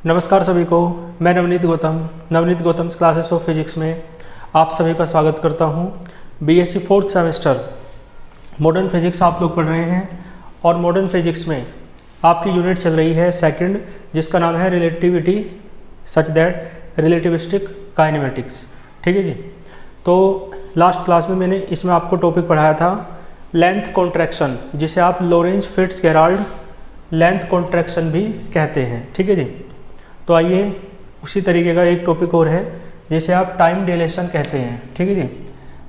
नमस्कार सभी को। मैं Navneet Gautam classes of physics में आप सभी का स्वागत करता हूं। BSc fourth semester modern physics आप लोग पढ़ रहे हैं और मॉडर्न फिजिक्स में आपकी यूनिट चल रही है सेकंड, जिसका नाम है relativity such that relativistic kinematics. ठीक है जी। तो लास्ट क्लास में मैंने इसमें आपको टॉपिक पढ़ाया था लेंथ कॉन्ट्रैक्शन, जिसे आप लॉरेंज फिट्जगेराल्ड लेंथ कॉन्ट्रैक्शन भी कहते हैं। ठीक है जी। तो आइए उसी तरीके का एक टॉपिक और है जिसे आप टाइम डिलेशन कहते हैं। ठीक है जी।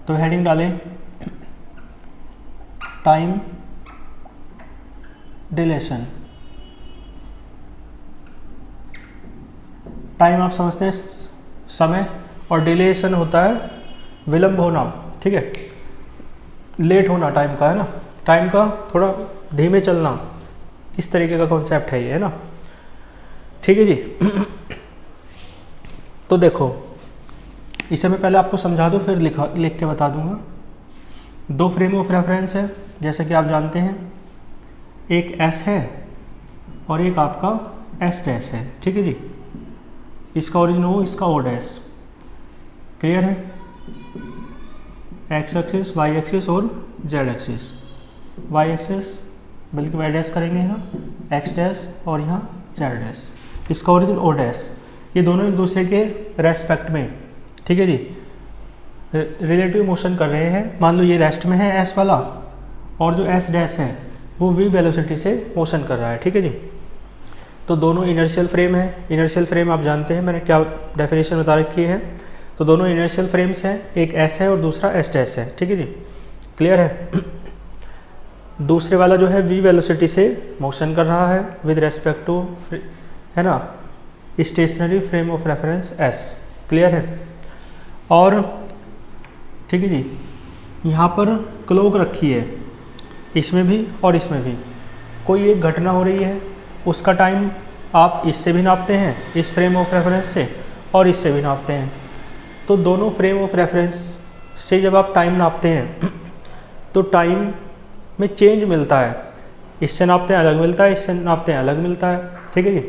तो हेडिंग डालें टाइम डिलेशन। टाइम आप समझते हैं समय, और डिलेशन होता है विलंब होना। ठीक है, लेट होना टाइम का, है ना, टाइम का थोड़ा धीमे चलना, इस तरीके का कॉन्सेप्ट है ये, है ना। ठीक है जी। तो देखो, इसे मैं पहले आपको समझा दूँ, फिर लिख के बता दूंगा। दो फ्रेम ऑफ रेफरेंस है, जैसे कि आप जानते हैं, एक एस है और एक आपका एस डैश है। ठीक है जी। इसका ओरिजिन हो, इसका ओ डैश। क्लियर है? एक्स एक्सिस, वाई एक्सिस और जेड एक्सिस। वाई एक्सिस बल्कि वाई डैश करेंगे यहाँ, एक्स डैश और यहाँ जेड डैश। इसका ओरिजिन ओ डैश। ये दोनों एक दूसरे के रेस्पेक्ट में, ठीक है जी, रिलेटिव मोशन कर रहे हैं। मान लो ये रेस्ट में है एस वाला, और जो एस डैश है वो वी वेलोसिटी से मोशन कर रहा है। ठीक है जी। तो दोनों इनर्शियल फ्रेम है। इनर्शियल फ्रेम आप जानते हैं, मैंने क्या डेफिनेशन बता रखी है। तो दोनों इनर्शियल फ्रेम्स हैं, एक एस है और दूसरा एस डैश है। ठीक है जी। क्लियर है? दूसरे वाला जो है वी वेलोसिटी से मोशन कर रहा है विद रेस्पेक्ट टू, है ना, stationary frame of reference S. Clear है? और ठीक है जी, यहाँ पर क्लॉक रखी है, इसमें भी और इसमें भी। कोई एक घटना हो रही है, उसका टाइम आप इससे भी नापते हैं, इस फ्रेम ऑफ रेफरेंस से, और इससे भी नापते हैं। तो दोनों फ्रेम ऑफ रेफरेंस से जब आप टाइम नापते हैं तो टाइम में चेंज मिलता है। इससे नापते हैं अलग मिलता है, इससे नापते हैं अलग मिलता है। ठीक है जी।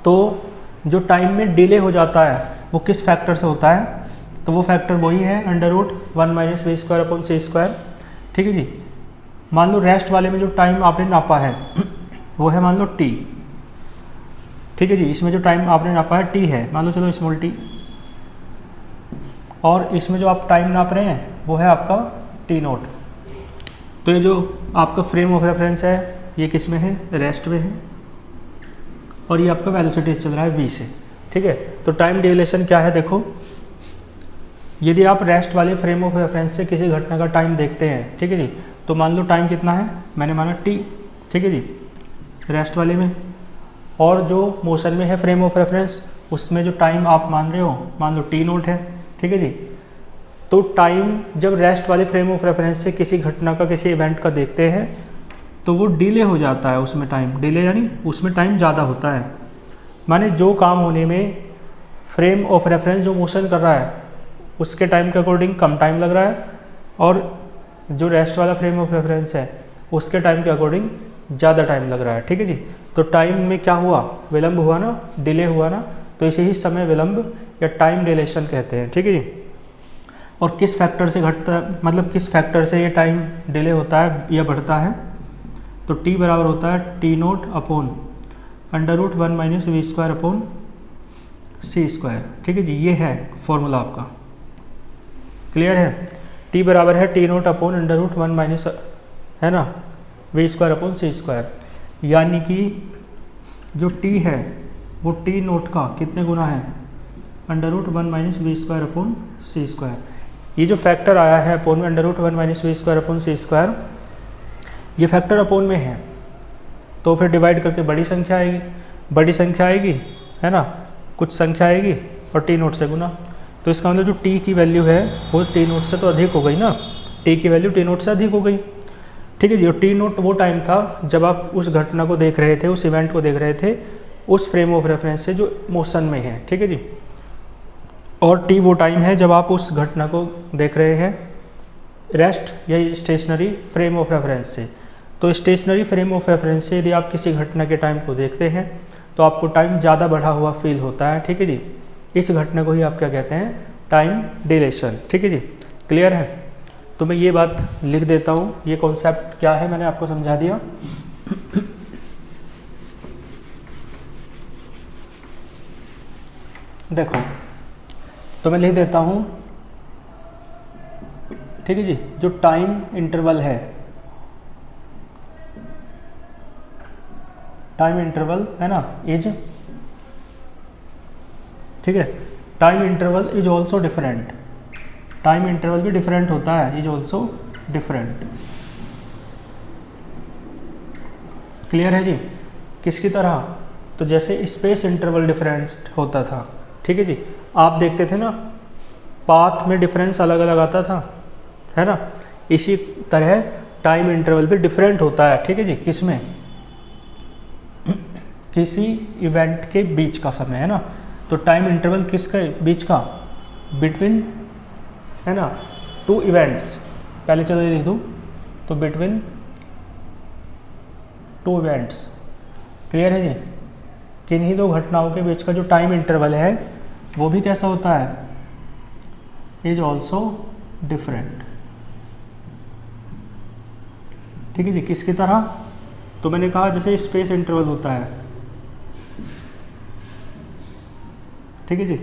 तो जो टाइम में डिले हो जाता है वो किस फैक्टर से होता है? तो वो फैक्टर वही है √1 - v²/c²। ठीक है जी। मान लो रेस्ट वाले में जो टाइम आपने नापा है वो है मान लो t। ठीक है जी। इसमें जो टाइम आपने नापा है t है, मान लो चलो स्मॉल t, और इसमें जो आप टाइम नाप रहे हैं वो है आपका t0। तो ये जो आपका फ्रेम ऑफ रेफरेंस है ये किस में है? रेस्ट में है, और ये आपका वेलोसिटी चल रहा है v से। ठीक है। तो टाइम डिलेशन क्या है? देखो, यदि आप रेस्ट वाले फ्रेम ऑफ रेफरेंस से किसी घटना का टाइम देखते हैं, ठीक है जी, तो मान लो टाइम कितना है, मैंने माना t। ठीक है जी, रेस्ट वाले में। और जो मोशन में है फ्रेम ऑफ रेफरेंस, उसमें जो टाइम आप मान रहे हो, मान लो t0 है। ठीक है जी। तो टाइम जब रेस्ट वाले फ्रेम ऑफ रेफरेंस से किसी घटना का, किसी इवेंट का देखते हैं, तो वो डिले हो जाता है। उसमें टाइम डिले यानी उसमें टाइम ज़्यादा होता है। माने जो काम होने में फ्रेम ऑफ रेफरेंस जो मोशन कर रहा है उसके टाइम के अकॉर्डिंग कम टाइम लग रहा है, और जो रेस्ट वाला फ्रेम ऑफ रेफरेंस है उसके टाइम के अकॉर्डिंग ज़्यादा टाइम लग रहा है। ठीक है जी। तो टाइम में क्या हुआ? विलंब हुआ ना, डिले हुआ ना। तो इसे ही समय विलंब या टाइम डिलेशन कहते हैं। ठीक है जी। और किस फैक्टर से घटता है, मतलब किस फैक्टर से ये टाइम डिले होता है या बढ़ता है? तो t बराबर होता है t0/√1 - v²/c²। ठीक है जी। ये है फॉर्मूला आपका। क्लियर है? t बराबर है t0/√1 है ना, v²/c²। यानी कि जो t है वो t0 का कितने गुना है? √1 - v²/c²। ये जो फैक्टर आया है अपोन में √1 - v²/c², ये फैक्टर अपोन में है, तो फिर डिवाइड करके बड़ी संख्या आएगी, बड़ी संख्या आएगी, है ना, कुछ संख्या आएगी और t0 से गुना। तो इसका मतलब जो t की वैल्यू है वो t0 से तो अधिक हो गई ना, t की वैल्यू t0 से अधिक हो गई। ठीक है जी। और t0 वो टाइम था जब आप उस घटना को देख रहे थे, उस इवेंट को देख रहे थे उस फ्रेम ऑफ रेफरेंस से जो मोशन में है। ठीक है जी। और t वो टाइम है जब आप उस घटना को देख रहे हैं रेस्ट या स्टेशनरी फ्रेम ऑफ रेफरेंस से। तो स्टेशनरी फ्रेम ऑफ रेफरेंस से यदि आप किसी घटना के टाइम को देखते हैं तो आपको टाइम ज़्यादा बढ़ा हुआ फील होता है, ठीक है जी। इस घटना को ही आप क्या कहते हैं, टाइम डिलेशन, ठीक है जी। क्लियर है? तो मैं ये बात लिख देता हूँ, ये कॉन्सेप्ट क्या है मैंने आपको समझा दिया। देखो, तो मैं लिख देता हूँ, ठीक है जी, जो टाइम इंटरवल है, टाइम इंटरवल है ना, इज, ठीक है, time interval is also different, time interval भी डिफरेंट होता है, इज ऑल्सो डिफरेंट। क्लियर है जी? किसकी तरह? तो जैसे स्पेस इंटरवल डिफरेंस होता था, ठीक है जी, आप देखते थे ना पाथ में डिफरेंस अलग अलग आता था, है ना, इसी तरह टाइम इंटरवल भी डिफरेंट होता है, ठीक है जी। किसमें? किसी इवेंट के बीच का समय, है ना। तो टाइम इंटरवल किसके बीच का? बिटवीन, है ना, टू इवेंट्स। पहले चलो ये लिख दूँ, तो बिटवीन टू इवेंट्स। क्लियर है जी? किन्हीं दो घटनाओं के बीच का जो टाइम इंटरवल है वो भी कैसा होता है? इज ऑल्सो डिफरेंट, ठीक है जी। किसकी तरह? तो मैंने कहा जैसे स्पेस इंटरवल होता है, ठीक है जी,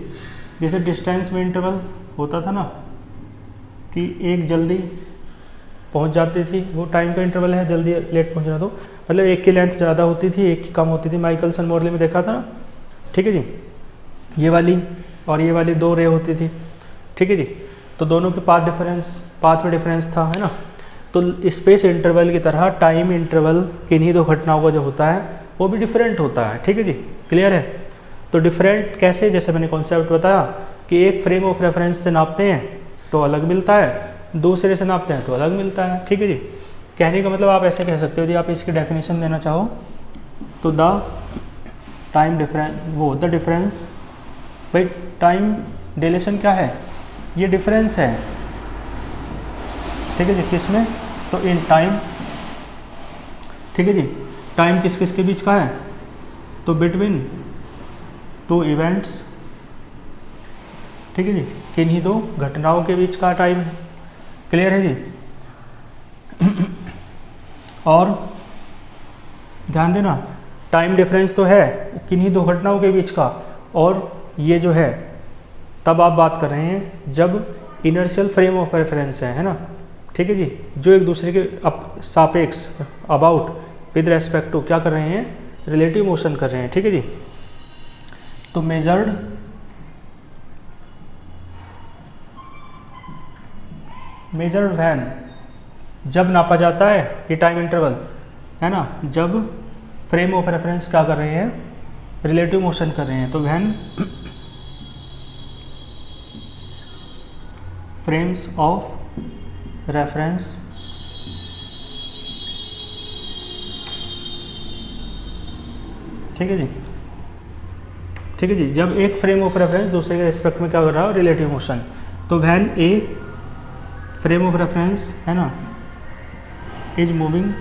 जैसे डिस्टेंस में इंटरवल होता था ना कि एक जल्दी पहुंच जाती थी, वो टाइम का इंटरवल है, जल्दी लेट पहुंचना, तो मतलब एक की लेंथ ज़्यादा होती थी, एक की कम होती थी। माइकलसन मॉडल में देखा था ना, ठीक है जी। ये वाली और ये वाली दो रे होती थी, ठीक है जी। तो दोनों के पाथ में डिफरेंस था, है ना। तो स्पेस इंटरवल की तरह टाइम इंटरवल किन्हीं दो घटनाओं का जो होता है वो भी डिफरेंट होता है, ठीक है जी। क्लियर है? तो डिफरेंट कैसे? जैसे मैंने कॉन्सेप्ट बताया कि एक फ्रेम ऑफ रेफरेंस से नापते हैं तो अलग मिलता है, दूसरे से नापते हैं तो अलग मिलता है, ठीक है जी। कहने का मतलब आप ऐसे कह सकते हो, यदि आप इसकी डेफिनेशन देना चाहो तो द टाइम द डिफरेंस, भाई टाइम डिलेशन क्या है? ये डिफरेंस है, ठीक है जी। किसमें? तो इन टाइम, ठीक है जी। टाइम किस किस के बीच का है? तो बिटवीन टू इवेंट्स, ठीक है जी, किन्हीं दो घटनाओं के बीच का टाइम है। क्लियर है जी? और ध्यान देना, टाइम डिफरेंस तो है किन्हीं दो घटनाओं के बीच का, और ये जो है तब आप बात कर रहे हैं जब इनर्शियल फ्रेम ऑफ रेफरेंस है ना, ठीक है जी, जो एक दूसरे के सापेक्ष, अबाउट, विद रेस्पेक्ट टू क्या कर रहे हैं? रिलेटिव मोशन कर रहे हैं, ठीक है जी। तो मेजर्ड व्हेन, जब नापा जाता है ये टाइम इंटरवल, है ना, जब फ्रेम ऑफ रेफरेंस क्या कर रहे हैं? रिलेटिव मोशन कर रहे हैं। तो व्हेन फ्रेम्स ऑफ रेफरेंस ठीक है जी, ठीक है जी, जब एक फ्रेम ऑफ रेफरेंस दूसरे के रिस्पेक्ट में क्या कर रहा है? Relative motion. तो when a frame of reference, है ना, is moving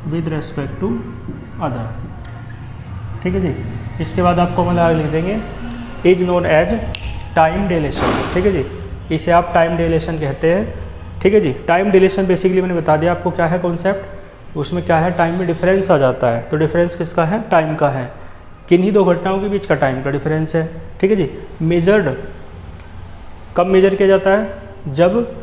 with respect to other, ठीक है जी। इसके बाद आप कॉमन आगे लिख देंगे, is known as time dilation, ठीक है जी। इसे आप टाइम डिलेशन कहते हैं, ठीक है जी। टाइम डिलेशन बेसिकली मैंने बता दिया आपको क्या है कॉन्सेप्ट, उसमें क्या है? टाइम में डिफरेंस आ जाता है। तो डिफरेंस किसका है? टाइम का है, किन्हीं दो घटनाओं के बीच का टाइम का डिफरेंस है, ठीक है जी। मेजर्ड कब मेजर किया जाता है? जब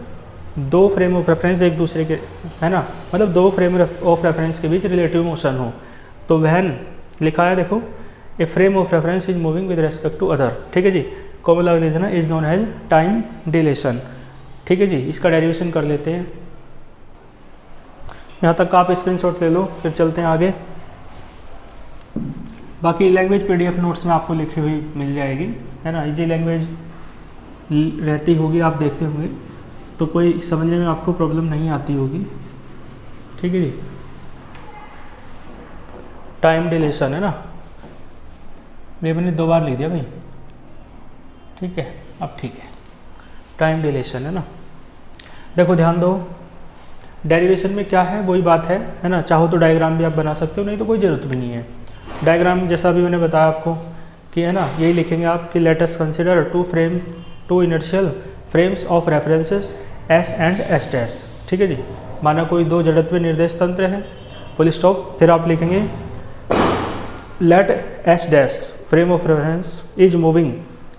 दो फ्रेम ऑफ रेफरेंस एक दूसरे के, है ना, मतलब दो फ्रेम ऑफ रेफरेंस के बीच रिलेटिव मोशन हो। तो व्हेन लिखा है देखो, a frame of reference is moving with respect to other, ठीक है जी। कॉमन लगा लेते ना, is known as time dilation, ठीक है जी। इसका डेरिवेशन कर लेते हैं, यहाँ तक आप स्क्रीनशॉट ले लो, फिर चलते हैं आगे। बाकी लैंग्वेज पीडीएफ नोट्स में आपको लिखी हुई मिल जाएगी, है ना। इजी लैंग्वेज रहती होगी, आप देखते होंगे, तो कोई समझने में आपको प्रॉब्लम नहीं आती होगी, ठीक है जी। टाइम डिलेशन, है ना, ये मैंने 2 बार लिख दिया भाई, ठीक है। अब ठीक है, टाइम डिलेशन, है ना। देखो ध्यान दो, डेरिवेशन में क्या है वही बात है ना। चाहो तो डायग्राम भी आप बना सकते हो, नहीं तो कोई ज़रूरत भी नहीं है। डायग्राम जैसा भी मैंने बताया आपको कि है ना, यही लिखेंगे आप कि let us consider two inertial frames of references S and S dash. ठीक है जी, माना कोई दो जड़त्व निर्देश तंत्र है, फुल स्टॉप। फिर आप लिखेंगे let S dash frame of reference is moving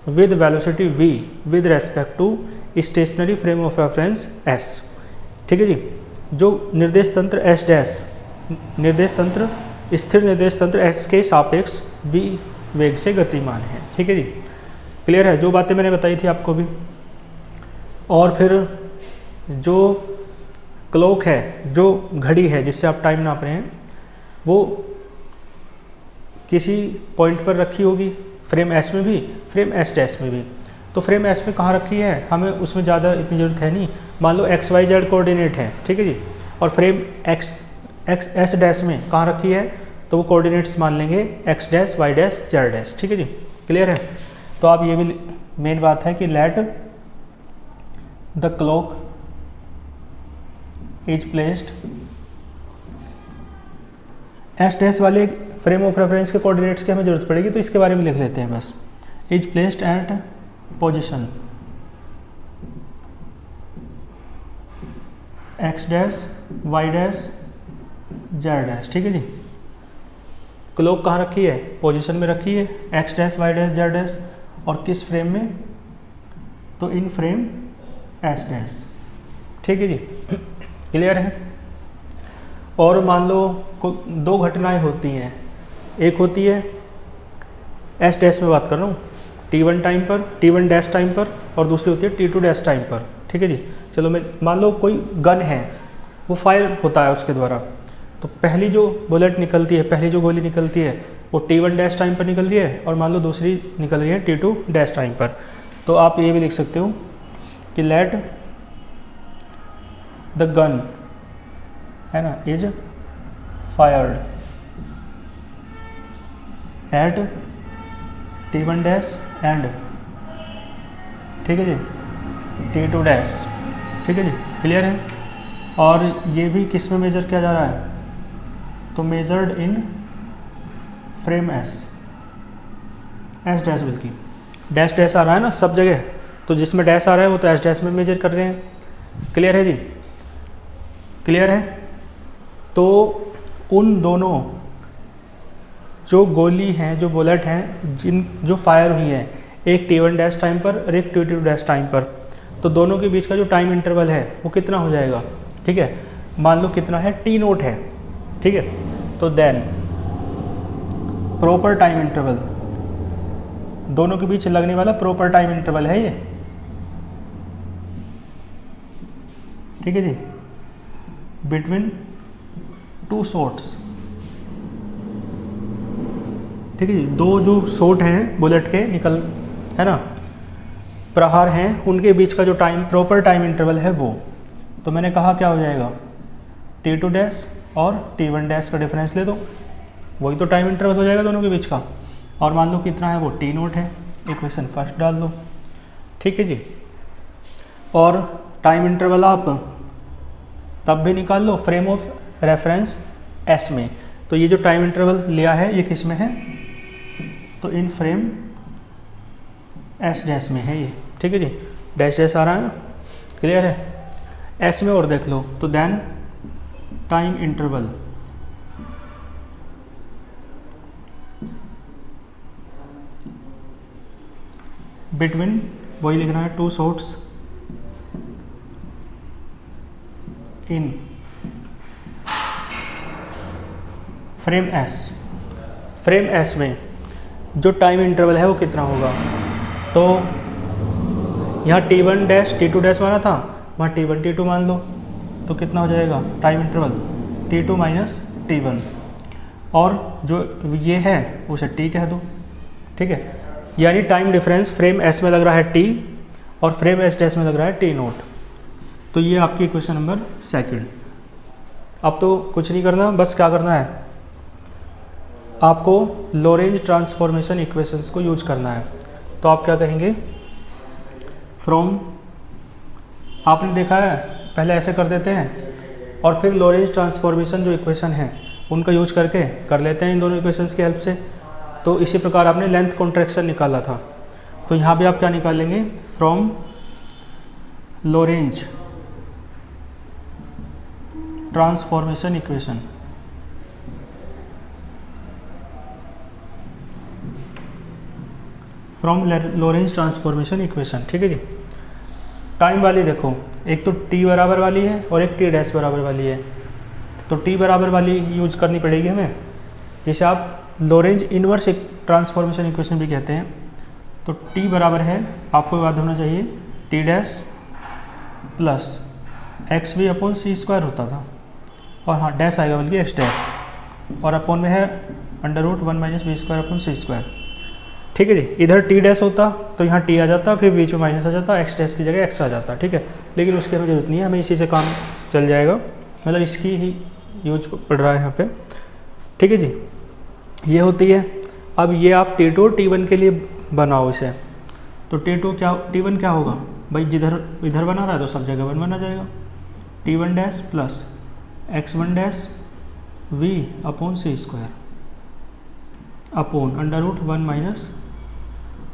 with velocity v with respect to stationary frame of reference s। ठीक है जी, जो निर्देश तंत्र एस डैश निर्देश तंत्र स्थिर निर्देश तंत्र s के सापेक्ष v वेग से गतिमान है। ठीक है जी, क्लियर है जो बातें मैंने बताई थी आपको भी। और फिर जो क्लॉक है, जो घड़ी है जिससे आप टाइम नाप रहे हैं, वो किसी पॉइंट पर रखी होगी, फ्रेम एस में भी, फ्रेम एस डैश में भी। तो फ्रेम एस में कहाँ रखी है, हमें उसमें ज़्यादा इतनी ज़रूरत है नहीं। मान लो एक्स वाई जेड कोऑर्डिनेट है, ठीक है जी, और फ्रेम एक्स एस डैश में कहाँ रखी है, तो वो कोऑर्डिनेट्स मान लेंगे X dash Y dash Z dash. ठीक है जी, क्लियर है। तो आप ये भी मेन बात है कि let the clock is placed S dash वाले फ्रेम ऑफ रेफरेंस के कोऑर्डिनेट्स की हमें जरूरत पड़ेगी, तो इसके बारे में लिख लेते हैं बस। Is placed at position X dash Y dash Z dash. ठीक है जी, क्लॉक कहाँ रखी है, पोजीशन में रखी है, X dash Y dash Z dash, और किस फ्रेम में, तो इन फ्रेम एस डैश। ठीक है जी, क्लियर है। और मान लो दो घटनाएं होती हैं, एक होती है एस डैश में बात कर रहा हूँ T1 टाइम पर, T1 डैश टाइम पर, और दूसरी होती है T2 डैश टाइम पर। ठीक है जी, चलो मैं मान लो कोई गन है, वो फायर होता है उसके द्वारा, तो पहली जो बुलेट निकलती है, पहली जो गोली निकलती है वो T1 डैश टाइम पर निकल रही है, और मान लो दूसरी निकल रही है T2 डैश टाइम पर। तो आप ये भी लिख सकते हो कि लेट द गन है ना is fired eight T1 dash and, ठीक है जी, T2 डैश। ठीक है जी, क्लियर है। और ये भी किस में मेजर किया जा रहा है, तो measured in frame S dash, बल्कि डैश डैश आ रहा है ना सब जगह, तो जिसमें डैश आ रहा है वो तो एस डैश में मेजर कर रहे हैं। क्लियर है जी, क्लियर है। तो उन दोनों जो गोली हैं, जो बुलेट हैं, जो फायर हुई हैं, एक T1 डैश टाइम पर और एक T2 डैश टाइम पर, तो दोनों के बीच का जो टाइम इंटरवल है वो कितना हो जाएगा। ठीक है, मान लो कितना है, T नोट है। ठीक है, तो देन प्रॉपर टाइम इंटरवल, दोनों के बीच लगने वाला प्रॉपर टाइम इंटरवल है ये। ठीक है जी, बिटवीन टू शॉट्स। ठीक है जी, दो जो शॉट हैं बुलेट के निकल, है ना, प्रहार हैं, उनके बीच का जो टाइम प्रॉपर टाइम इंटरवल है वो, तो मैंने कहा क्या हो जाएगा, T2 डैश और T1 डैश का डिफरेंस ले दो, वही तो टाइम इंटरवल हो जाएगा दोनों के बीच का। और मान लो कितना है वो T नोट है, इक्वेशन फर्स्ट डाल दो। ठीक है जी, और टाइम इंटरवल आप तब भी निकाल low flame of reference S में। तो ये जो टाइम इंटरवल लिया है ये किस में है, तो इन फ्रेम S डैश में है ये। ठीक है जी, डैश डैश आ रहा है ना, क्लियर है। S में और देख लो, तो देन टाइम इंटरवल बिटवीन, वही लिखना है, two shots in frame S। Frame S में जो टाइम इंटरवल है वो कितना होगा, तो यहाँ T1 डैश T2 डैश माना था, वहाँ T1 T2 मान लो, तो कितना हो जाएगा time interval, T2 minus T1, और जो ये है उसे T कह दो। ठीक है, यानी टाइम डिफरेंस फ्रेम S में लग रहा है T और फ्रेम S डैश में लग रहा है T नोट। तो ये आपकी इक्वेशन नंबर सेकंड। अब तो कुछ नहीं करना, बस क्या करना है, आपको लोरेंज ट्रांसफॉर्मेशन इक्वेशंस को यूज करना है। तो आप क्या कहेंगे, फ्रॉम, आपने देखा है पहले ऐसे कर देते हैं और फिर लोरेंज ट्रांसफॉर्मेशन जो इक्वेशन है उनका यूज करके कर लेते हैं इन दोनों इक्वेशंस की हेल्प से। तो इसी प्रकार आपने लेंथ कॉन्ट्रैक्शन निकाला था, तो यहाँ भी आप क्या निकालेंगे, from Lorentz transformation equation, from Lorentz transformation equation. ठीक है जी। टाइम वाली देखो, एक तो t बराबर वाली है और एक t डैश बराबर वाली है, तो t बराबर वाली यूज करनी पड़ेगी हमें, जिसे आप लोरेंज इनवर्स एक ट्रांसफॉर्मेशन इक्वेशन भी कहते हैं। तो t बराबर है, आपको याद होना चाहिए, t dash plus X V upon सी स्क्वायर होता था, और हाँ डैश आएगा बल्कि एक्स डैश, और अपॉन में है under root 1 minus we square upon C square. ठीक है जी। इधर टी डैश होता तो यहाँ टी आ जाता, फिर बीच में माइनस आ जाता, एक्स डैश की जगह एक्स आ जाता। ठीक है, लेकिन उसकी हमें जरूरत नहीं है, हमें इसी से काम चल जाएगा, मतलब इसकी ही यूज पड़ रहा है यहाँ पे। ठीक है जी, ये होती है। अब ये आप T2 और T1 के लिए बनाओ इसे, तो T2 क्या, T1 क्या होगा भाई, जिधर इधर बना रहा है तो सब जगह 1 बना जाएगा, T1 dash plus x1 dash v upon C square upon under root 1 minus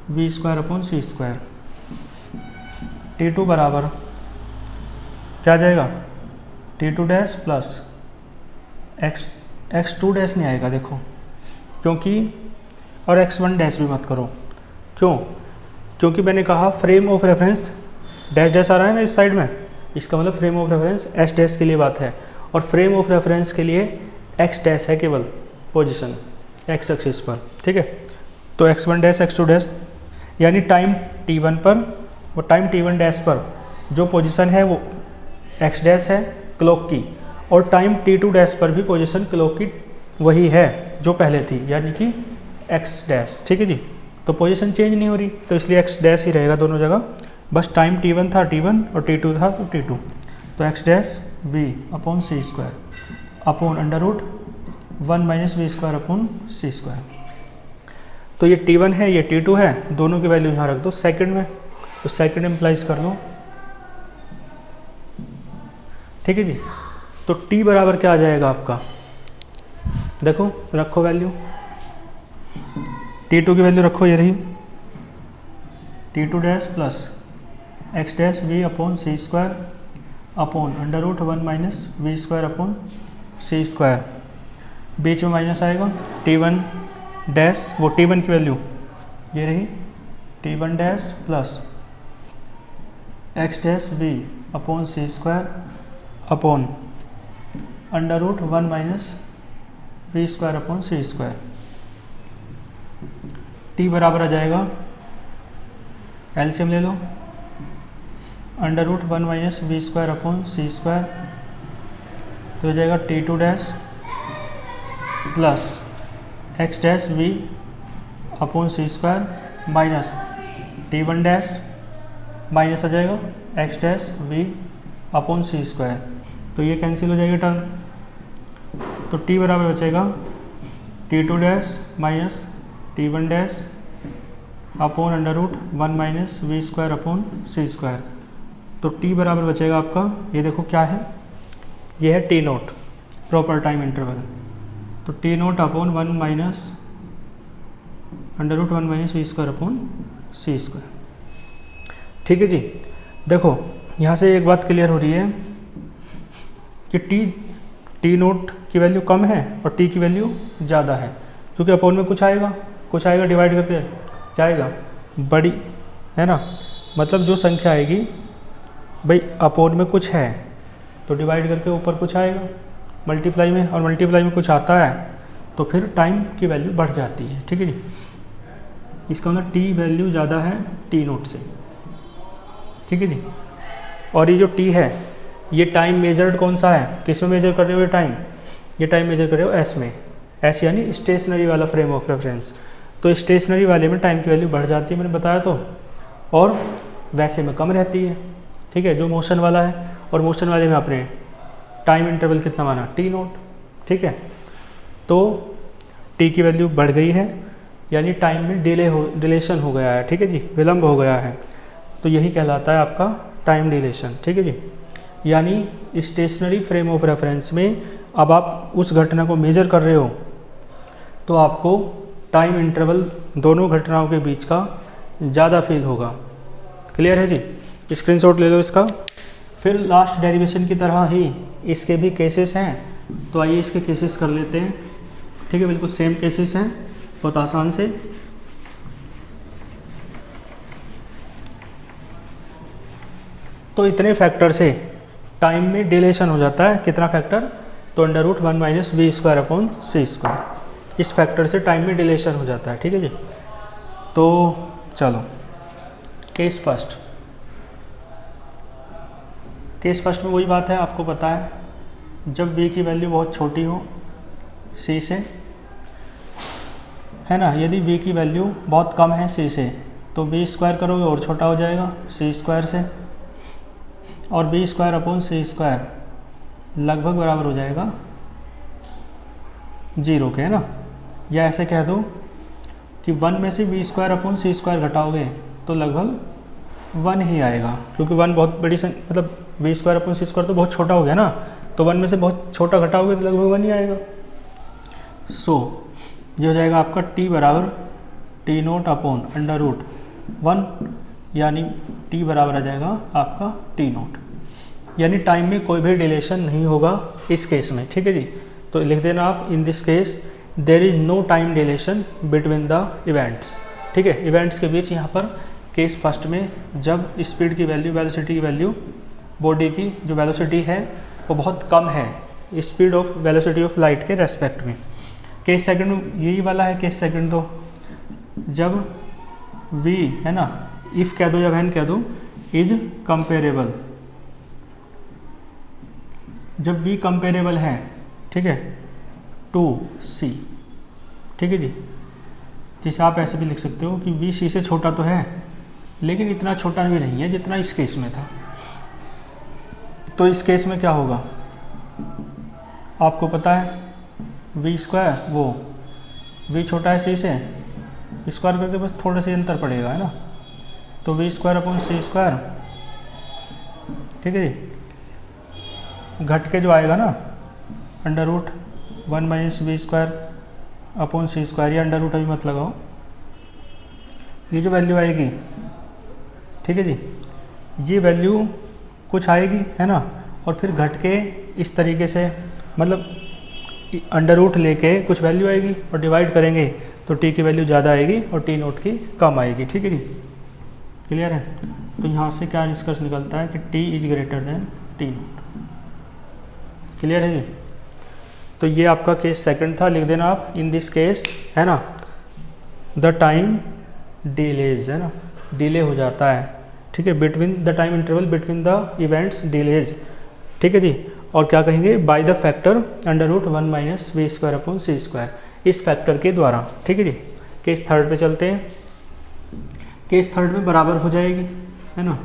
we square upon C square. T2 बराबर क्या आ जाएगा, T2 dash plus x2 dash नहीं आएगा देखो, क्योंकि, और x1 डैश भी मत करो, क्यों, क्योंकि मैंने कहा frame of reference dash dash आ रहा है ना इस साइड में, इसका मतलब frame of reference S dash के लिए बात है, और फ्रेम ऑफ रेफरेंस के लिए एक्स डैश है केवल पोजीशन एक्स एक्सिस पर। ठीक है, तो x1 डैश x2 डैश यानी टाइम t1 पर और टाइम t1 डैश पर जो पोजीशन है वो x डैश है क्लॉक की, और टाइम t2 डैश पर भी पोजीशन क्लॉक की वही है जो पहले थी, यानी कि x डैश। ठीक है जी, तो पोजीशन चेंज नहीं हो रही, तो इसलिए x डैश ही रहेगा दोनों जगह, बस टाइम t1 था t1 और t2 था तो t2, तो x dash v upon C square upon under root 1 minus we square upon C square. तो ये T1 है, ये T2 है, दोनों की वैल्यू यहाँ रख दो सेकंड में, तो सेकंड इम्प्लाइज कर लो। ठीक है जी, तो T बराबर क्या आ जाएगा आपका, देखो रखो वैल्यू, T2 की वैल्यू रखो, ये रही T2 dash plus x dash v upon C square upon under root 1 minus we square upon C square, बीच में माइनस आएगा, T1 डैश, वो T1 की वैल्यू ये रही, T1 dash plus x dash v upon C square upon under root 1 minus we square upon C square. T बराबर आ जाएगा, एलसीएम ले लो, under root 1 minus we square upon C square, तो हो जाएगा T2 dash plus x dash v upon सी square minus T1 dash, minus आ जाएगा एक्स डैश वी अपॉन सी स्क्वायर, तो ये कैंसिल हो जाएगी टर्म, तो T बराबर बचेगा T2 dash minus T1 dash upon under root 1 minus we square upon C square. तो T बराबर बचेगा आपका, ये देखो क्या है, ये है T naught proper time interval, तो T naught upon 1 minus under root 1 minus we square upon C square. ठीक है जी, देखो यहाँ से एक बात क्लियर हो रही है कि T नोट की वैल्यू कम है और T की वैल्यू ज़्यादा है, क्योंकि अपॉन में कुछ आएगा डिवाइड करके क्या आएगा, बड़ी है ना, मतलब जो संख्या आएगी भाई अपॉन में कुछ है तो डिवाइड करके ऊपर कुछ आएगा मल्टीप्लाई में, और मल्टीप्लाई में कुछ आता है तो फिर टाइम की वैल्यू बढ़ जाती है। ठीक है जी, इसका मतलब T वैल्यू ज़्यादा है T नोट से। ठीक है जी, और ये जो T है ये टाइम मेजर्ड कौन सा है, किस में मेजर कर रहे हो ये टाइम, ये टाइम मेजर कर रहे हो S में, S यानी स्टेशनरी वाला फ्रेम ऑफ रेफरेंस, तो स्टेशनरी वाले में टाइम की वैल्यू बढ़ जाती है, मैंने बताया तो, और वैसे में कम रहती है। ठीक है, जो मोशन वाला है, और मोशन वाले में आपने टाइम इंटरवल कितना माना, T नोट। ठीक है, तो T की वैल्यू बढ़ गई है, यानी टाइम में डिलेशन हो गया है। ठीक है जी, विलम्ब हो गया है, तो यही कहलाता है आपका टाइम डिलेशन। ठीक है जी, यानी स्टेशनरी फ्रेम ऑफ रेफरेंस में अब आप उस घटना को मेजर कर रहे हो तो आपको टाइम इंटरवल दोनों घटनाओं के बीच का ज़्यादा फील होगा। क्लियर है जी? स्क्रीनशॉट ले लो इसका। फिर लास्ट डेरिवेशन की तरह ही इसके भी केसेस हैं, तो आइए इसके केसेस कर लेते हैं। ठीक है, बिल्कुल सेम केसेस हैं, बहुत आसान से। तो इतने फैक्टर से टाइम में डिलेशन हो जाता है। कितना फैक्टर? तो under root 1 minus we square upon C square, इस फैक्टर से टाइम में डिलेशन हो जाता है। ठीक है जी। तो चलो केस फर्स्ट। केस फर्स्ट में वही बात है, आपको पता है, जब v की वैल्यू बहुत छोटी हो c से, है ना, यदि v की वैल्यू बहुत कम है c से तो v स्क्वायर करोगे और छोटा हो जाएगा c स्क्वायर से, और v स्क्वायर अपॉन सी स्क्वायर लगभग बराबर हो जाएगा 0 के, है ना। या ऐसे कह दो कि 1 में से v स्क्वायर अपॉन सी स्क्वायर घटाओगे तो लगभग 1 ही आएगा, क्योंकि 1 बहुत बड़ी मतलब v स्क्वायर अपॉन सी स्क्वायर तो बहुत छोटा हो गया ना, तो 1 में से बहुत छोटा घटाओगे तो लगभग 1 ही आएगा। सो ये हो जाएगा आपका t बराबर T naught upon under root 1, यानी t बराबर आ जाएगा आपका t नोट, यानी टाइम में कोई भी डिलेशन नहीं होगा इस केस में। ठीक है जी। तो लिख देना आप, in this case there is no time dilation between the events. ठीक है, इवेंट्स के बीच यहाँ पर केस फर्स्ट में जब स्पीड की वैल्यू, वेलोसिटी की वैल्यू, बॉडी की जो वेलोसिटी है वो बहुत कम है speed of velocity of light के रेस्पेक्ट में। केस सेकंड में यही वाला है। केस सेकंड तो जब v, है ना, इफ़ कह दो या वैन कह दो, इज कंपेरेबल, जब v कंपेरेबल है, ठीक है, टू c। ठीक है जी। जैसे आप ऐसे भी लिख सकते हो कि v c से छोटा तो है लेकिन इतना छोटा भी नहीं है जितना इस केस में था। तो इस केस में क्या होगा आपको पता है, v स्क्वायर, वो v छोटा है c से, स्क्वायर करके बस थोड़ा सा अंतर पड़ेगा, है ना, तो v स्क्वायर अपॉन सी स्क्वायर। ठीक है जी। घट के जो आएगा ना under root 1 minus we square upon C square, या अंडर रूट अभी मत लगाओ, ये जो वैल्यू आएगी, ठीक है जी, ये वैल्यू कुछ आएगी, है ना, और फिर घट के इस तरीके से, मतलब अंडर रूट लेके कुछ वैल्यू आएगी और डिवाइड करेंगे तो t की वैल्यू ज़्यादा आएगी और t नोट की कम आएगी। ठीक है जी। क्लियर है? तो यहाँ से क्या निष्कर्ष निकलता है कि t is greater than t note. Clear है जी। तो ये आपका केस सेकंड था, लिख देना आप, इन दिस केस, है ना, द टाइम डिलेज, है ना, डिले हो जाता है। ठीक है, between the time interval between the events delays. ठीक है जी। और क्या कहेंगे, by the factor under root 1 minus we square upon C square, इस फैक्टर के द्वारा। ठीक है जी। केस थर्ड पे चलते हैं। केस थर्ड में बराबर हो जाएगी, है ना,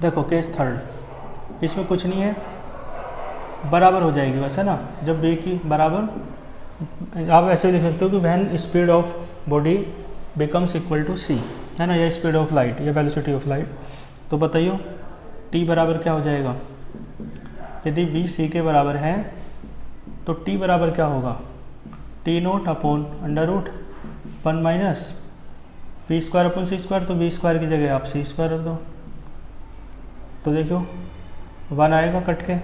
देखो केस थर्ड, इसमें कुछ नहीं है, बराबर हो जाएगी बस, है ना। जब b की बराबर, आप ऐसे लिख सकते हो कि when speed of body becomes equal to c, है ना, या स्पीड ऑफ लाइट या वेलोसिटी ऑफ लाइट। तो बताइए t बराबर क्या हो जाएगा, यदि v c के बराबर है तो t बराबर क्या होगा, t naught upon under root 1 minus we square upon C square. तो वी स्क्वायर की जगह आप सी स्क्वायर रख दो, तो देखो 1 आएगा कट के,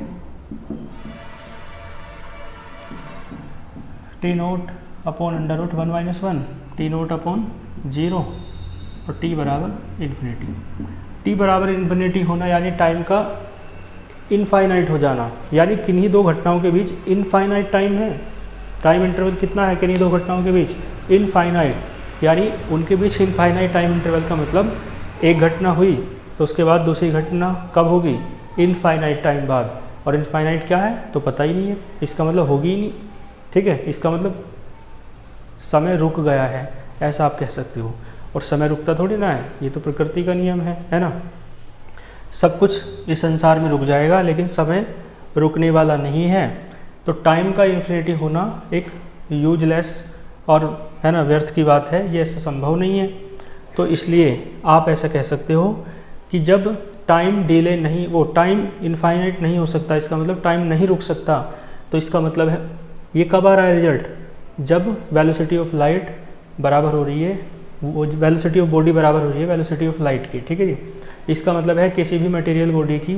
T naught upon under root 1 minus 1, T naught upon 0 और t बराबर इन्फिनिटी। t बराबर इन्फिनिटी होना यानी टाइम का इनफाइनाइट हो जाना, यानी किन्हीं दो घटनाओं के बीच इनफाइनाइट टाइम है। टाइम इंटरवल कितना है किन्हीं दो घटनाओं के बीच, इनफाइनाइट, यानी उनके बीच इनफाइनाइट टाइम इंटरवल का मतलब एक घटना हुई तो उसके बाद दूसरी घटना कब होगी, इनफाइनाइट टाइम बाद। और इनफाइनाइट क्या है तो पता ही नहीं है, इसका मतलब होगी ही नहीं। ठीक है, इसका मतलब समय रुक गया है, ऐसा आप कह सकते हो। और समय रुकता थोड़ी ना है, ये तो प्रकृति का नियम है ना। सब कुछ इस संसार में रुक जाएगा लेकिन समय रुकने वाला नहीं है। तो टाइम का इन्फिनिटी होना एक यूजलेस और, है ना, व्यर्थ की बात है, ये ऐसा संभव नहीं है। तो इसलिए आप ऐसा कह सकते हो कि जब टाइम डिले नहीं, वो टाइम इनफाइनाइट नहीं हो सकता, इसका मतलब टाइम नहीं रुक सकता, तो इसका मतलब है ये कब आ रहा है रिजल्ट, जब वेलोसिटी ऑफ लाइट बराबर हो रही है, वो वेलोसिटी ऑफ बॉडी बराबर हो रही है वेलोसिटी ऑफ लाइट की, ठीक है जी। इसका मतलब है किसी भी मटेरियल बॉडी की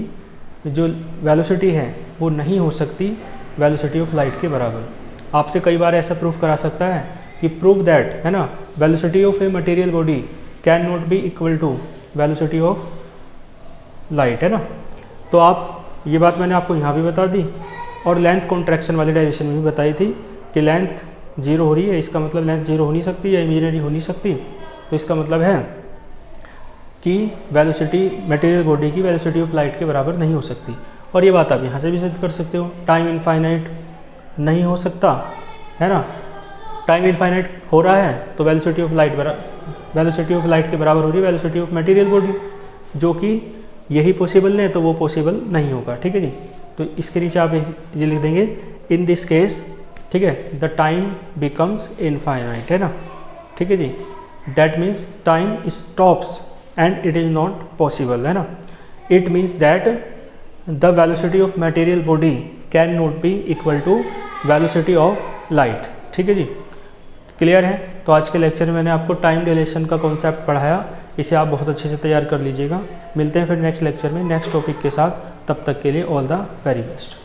जो वेलोसिटी है वो नहीं हो सकती वेलोसिटी ऑफ लाइट के बराबर। आपसे कई बार ऐसा प्रूफ करा सकता है कि प्रूव दैट, है ना, velocity of a material body can not be equal to velocity of light, है ना। तो आप ये बात मैंने आपको यहाँ भी बता दी, और लेंथ कॉन्ट्रैक्शन वाली डेरिवेशन में भी बताई थी कि लेंथ 0 हो रही है, इसका मतलब लेंथ 0 हो नहीं सकती या इमेजिनरी हो नहीं सकती, तो इसका मतलब है कि वेलोसिटी मटेरियल बॉडी की वेलोसिटी ऑफ लाइट के बराबर नहीं हो सकती। और ये बात आप यहाँ से भी सिद्ध कर सकते हो, टाइम इनफाइनाइट नहीं हो सकता, है ना, टाइम इनफाइनाइट हो रहा है तो वेलोसिटी ऑफ लाइट के बराबर हो रही है वेलोसिटी ऑफ मटेरियल बॉडी, जो कि यही पॉसिबल नहीं है तो वो पॉसिबल नहीं होगा, ठीक है जी। तो इसके नीचे आप ये लिख देंगे इन दिस केस, ठीक है, द टाइम बिकम्स इनफाइनाइट, है ना, ठीक है जी। That means time stops and it is not possible, है ना। It means that the velocity of material body can not be equal to velocity of light, ठीक है जी। क्लियर है। तो आज के लेक्चर में मैंने आपको टाइम डिलेशन का कॉन्सेप्ट पढ़ाया, इसे आप बहुत अच्छे से तैयार कर लीजिएगा। मिलते हैं फिर नेक्स्ट लेक्चर में नेक्स्ट टॉपिक के साथ, तब तक के लिए ऑल द वेरी बेस्ट।